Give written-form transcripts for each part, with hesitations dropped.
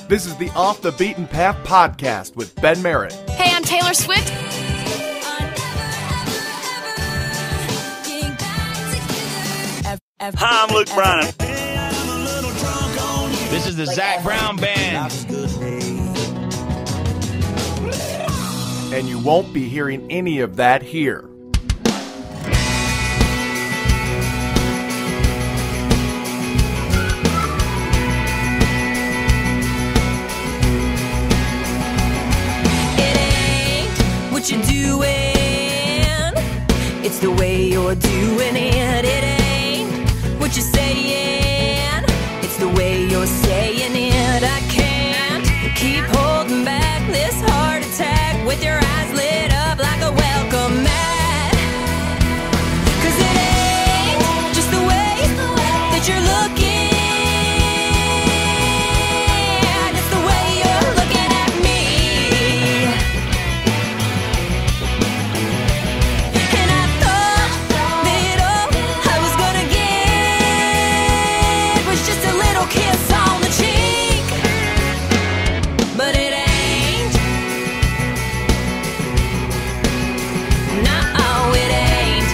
This is the Off the Beaten Path podcast with Ben Merritt. Hey, I'm Taylor Swift. Hi, I'm Luke Bryan. This is the Zach Brown Band. And you won't be hearing any of that here. It ain't what you're doing, it's the way you're doing it. It ain't what you're saying, it's the way you're saying it. I can't keep holding back this heart attack with your eyes lit up like a welcome mat. 'Cause it ain't just the way that you're looking, it's the way you're looking at me. And I thought that all I was gonna get was just a little kiss on the cheek, but it ain't. No, it ain't.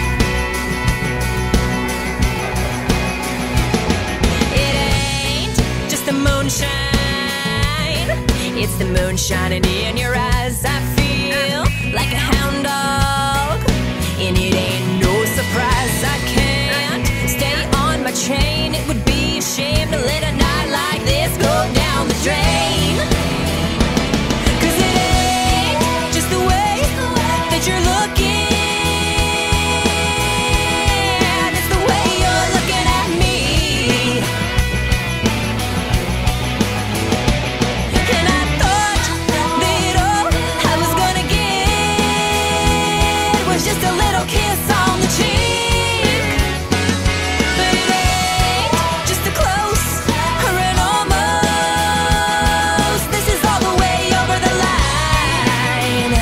It ain't just the moonshine, it's the moon shining in your eyes. I feel like a hound dog, and it ain't no surprise. I can't stay on my train, it would be a shame to let a night like this go down the drain. 'Cause it ain't just the way that you're looking, it's the way you're looking at me. And I thought that all I was gonna get was just a little kiss on the cheek, but it ain't just a close or an almost. This is all the way over the line.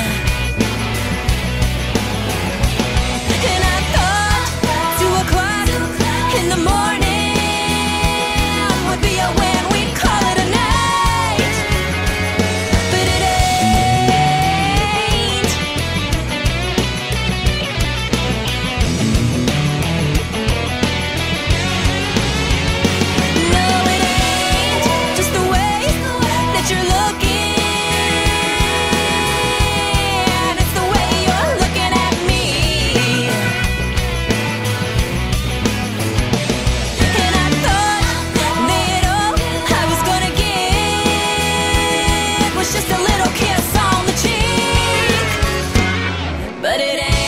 And I thought 2 o'clock in the morning would be a when we'd call it a night, but it ain't. No, it ain't just the way that you're looking, it's the way you're looking at me. And I thought that all I was gonna get was just a little kiss on the cheek, but it ain't.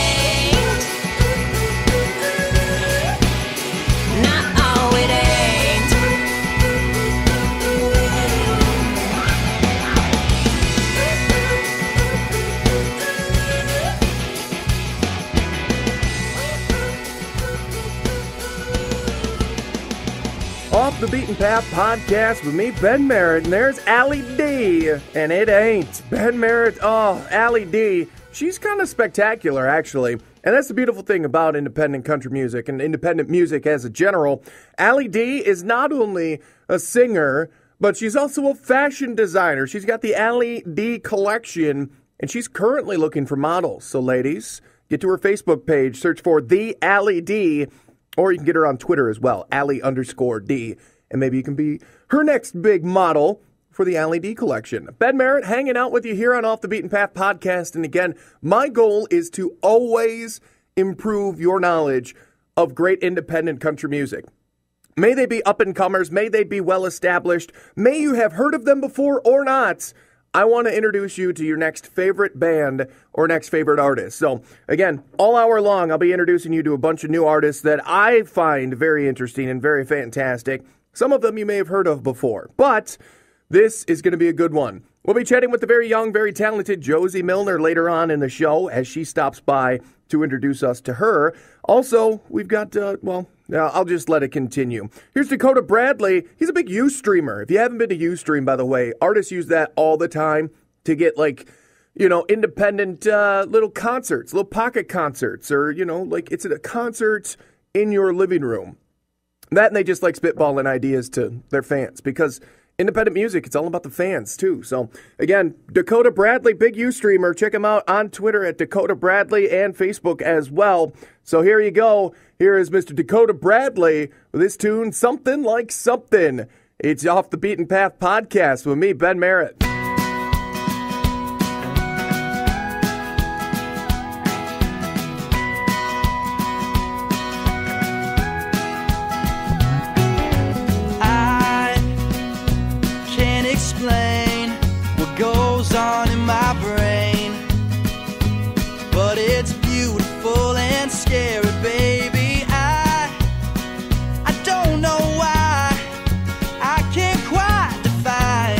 No, it ain't. Off the Beaten Path podcast with me, Ben Merritt, and there's Allie D, and it ain't. Ben Merritt, oh, Allie D, she's kind of spectacular, actually. And that's the beautiful thing about independent country music and independent music as a general. Allie D is not only a singer, but she's also a fashion designer. She's got the Allie D collection, and she's currently looking for models. So ladies, get to her Facebook page, search for The Allie D, or you can get her on Twitter as well, Allie_D. And maybe you can be her next big model for the Allie D collection. Ben Merritt hanging out with you here on Off the Beaten Path podcast. And again, my goal is to always improve your knowledge of great independent country music. May they be up-and-comers, may they be well-established, may you have heard of them before or not. I want to introduce you to your next favorite band or next favorite artist. So, again, all hour long, I'll be introducing you to a bunch of new artists that I find very interesting and very fantastic. Some of them you may have heard of before, but this is going to be a good one. We'll be chatting with the very young, very talented Josey Milner later on in the show as she stops by to introduce us to her. Also, we've got, I'll just let it continue. Here's Dakota Bradley. He's a big Ustreamer. If you haven't been to Ustream, by the way, artists use that all the time to get, independent little concerts, little pocket concerts, or, it's a concert in your living room. That and they just like spitballing ideas to their fans because independent music. It's all about the fans, too. So, again, Dakota Bradley, big U streamer. Check him out on Twitter at Dakota Bradley and Facebook as well. So here you go. Here is Mr. Dakota Bradley with his tune, Something Like Something. It's Off the Beaten Path podcast with me, Ben Merritt. I can't explain what goes on in my brain, but it's beautiful and scary, baby. I don't know why. I can't quite define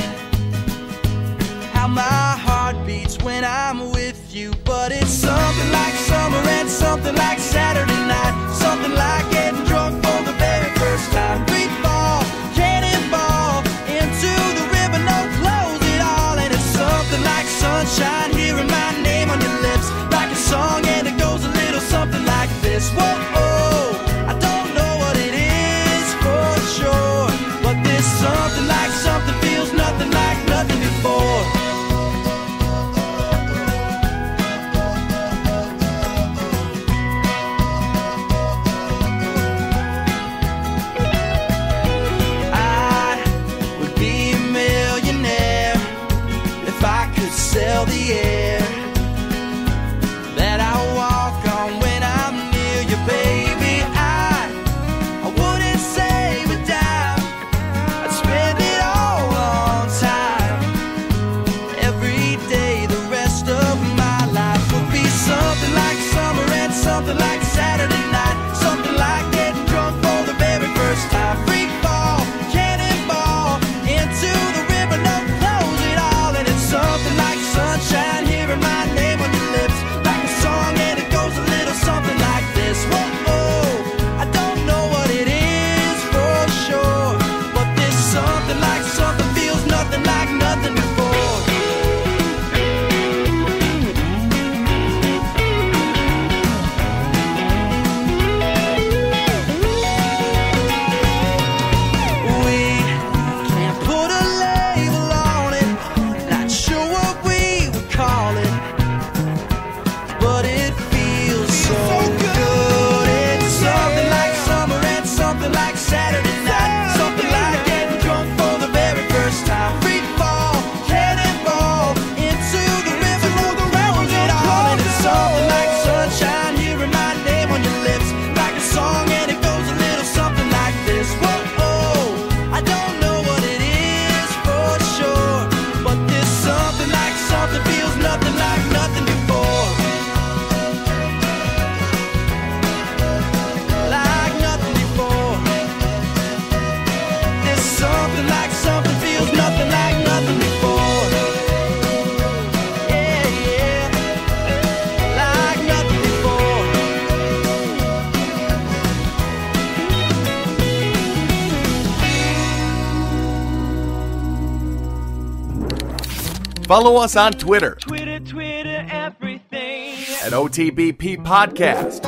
how my heart beats when I'm with you, but it's something like summer and something like Saturday night, something like getting drunk for the very first time. Free fall, cannonball into the river, no close at all, and it's something like sunshine, hearing my name on your lips, like a song, and it goes a little something like this. Whoa, I don't know what it is for sure, but this something like something feels nothing like nothing before. I would be a millionaire if I could sell the air that I walk on when I'm near you, baby. I wouldn't save a dime, I'd spend it all on time. Every day the rest of my life would be something like summer and something like Saturday night, something like getting drunk for the very first time. Free fall, cannonball into the river, no close at all, and it's something like sunshine, hearing my name on your lips, like a song, and it goes a little something like this. Whoa, I don't know what it is for sure, but this something like something feels nothing like nothing before. We can't put a label on it, not sure what we would call it, but it feels so good. It's something like summer and something like Saturday night, something like getting drunk for the very first time. Free fall, cannonball into the river, no close at all, and it's something like sunshine, hearing my name on your lips, like a song, and it goes a little something like this. Whoa, I don't know what it is for sure, but this something like something feels nothing like nothing before. Like nothing before. This something like something feels nothing like nothing before. Yeah, like nothing before. Follow us on Twitter Twitter, everything. at OTBP Podcast.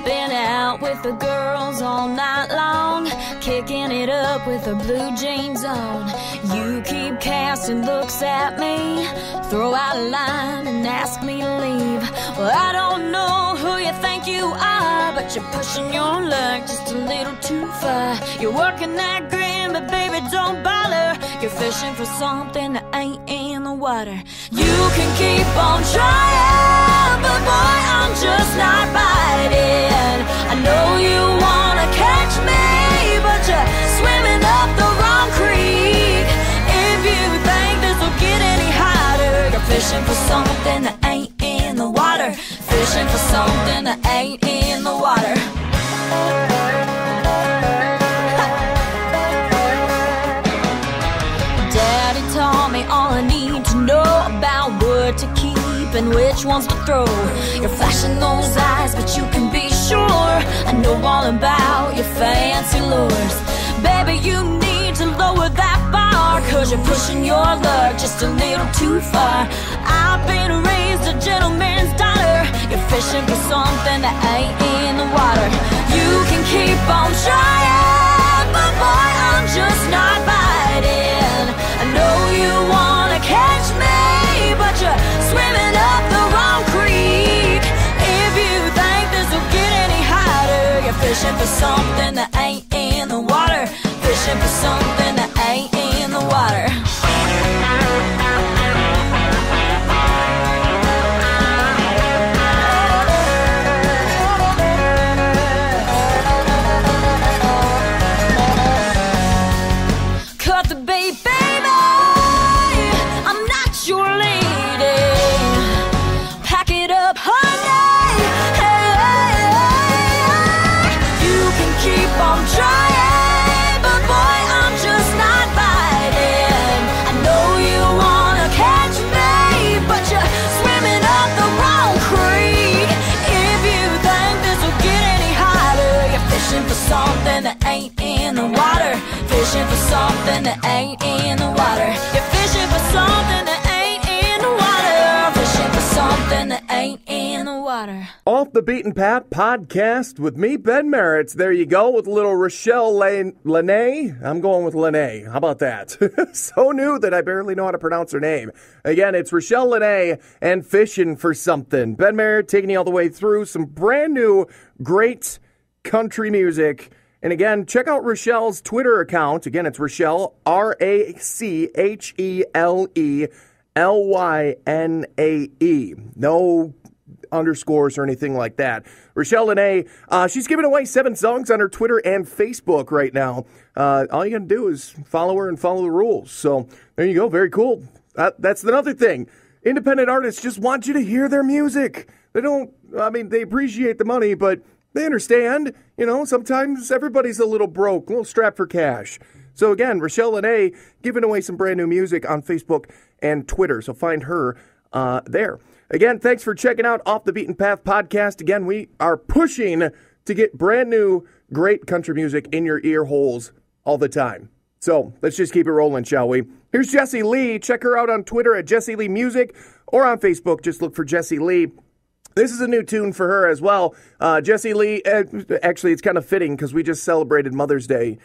Been out with the girls all night long, kicking it up with the blue jeans on. You keep casting looks at me, throw out a line and ask me to leave. Well, I don't know who you think you are, but you're pushing your luck just a little too far. You're working that grin, but baby, don't bother. You're fishing for something that ain't in the water. You can keep on trying, but boy, I'm just not biting. I know you wanna catch me, but you're swimming up the wrong creek. If you think this will get any hotter, you're fishing for something that ain't in the water. Fishing for something that ain't in the water. Daddy taught me all I need to know about what to keep and which ones to throw. You're flashing those eyes, but you can be sure I know all about your fancy lures. Baby, you need to lower that bar, 'cause you're pushing your luck just a little too far. I've been raised a gentleman's daughter. You're fishing for something that ain't in the water. You can Fishing for something that ain't in the water. Fishing for something that ain't in the water. Cut the bait, baby. I'm not your lady. Pack it up, honey. Hey, you can keep on trying, but boy, I'm just not biting. I know you wanna catch me, but you're swimming up the wrong creek. If you think this will get any hotter, you're fishing for something that ain't in the water. Fishing for something that ain't in the water. You're fishing for something that ain't in the water. Fishing for something that ain't in the water. Off the Beaten Path podcast with me, Ben Merritt. There you go, with little Rochelle Lene. I'm going with Lene. How about that? So new that I barely know how to pronounce her name. Again, it's Rochelle Lene and Fishing for Something. Ben Merritt taking you all the way through some brand new, great country music. And again, check out Rochelle's Twitter account. Again, it's Rochelle, RACHELELYNAE. No underscores or anything like that. Rochelle Lene, she's giving away 7 songs on her Twitter and Facebook right now. All you got to do is follow her and follow the rules. So there you go. Very cool. That's another thing. Independent artists just want you to hear their music. They appreciate the money, but they understand, sometimes everybody's a little broke, a little strapped for cash. So again, Rochelle Lene giving away some brand new music on Facebook and Twitter. So find her there. Again, thanks for checking out Off the Beaten Path podcast. Again, we are pushing to get brand new, great country music in your ear holes all the time. So let's just keep it rolling, shall we? Here's Josey Lee. Check her out on Twitter at Josey Lee Music or on Facebook. Just look for Josey Lee. This is a new tune for her as well. Josey Lee, actually, it's kind of fitting because we just celebrated Mother's Day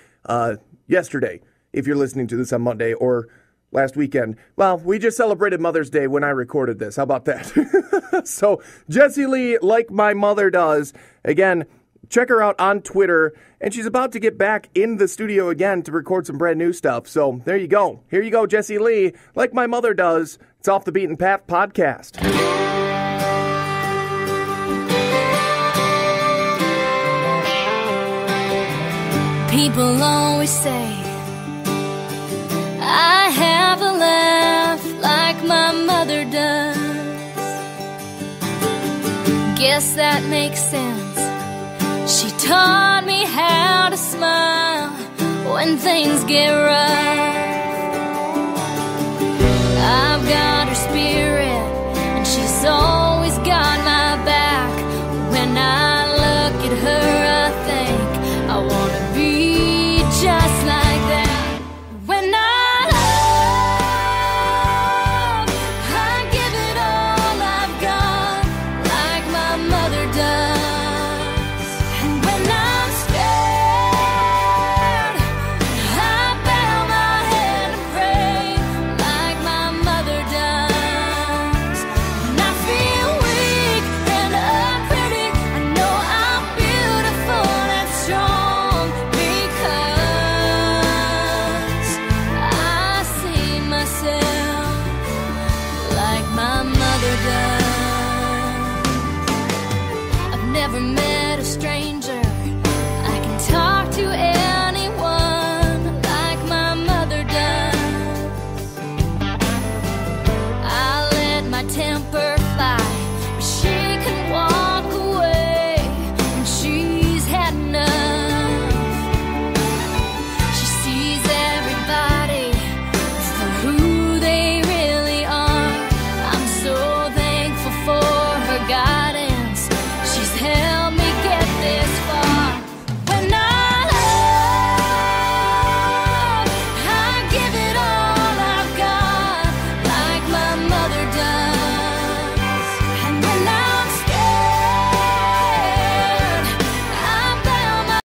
yesterday, if you're listening to this on Monday, or last weekend. Well, we just celebrated Mother's Day when I recorded this. How about that? So, Josey Lee, like my mother does. Again, check her out on Twitter, and she's about to get back in the studio again to record some brand new stuff. So, there you go. Here you go, Josey Lee, like my mother does. It's Off the Beaten Path podcast. People always say I have a laugh like my mother does. Guess that makes sense. She taught me how to smile when things get rough.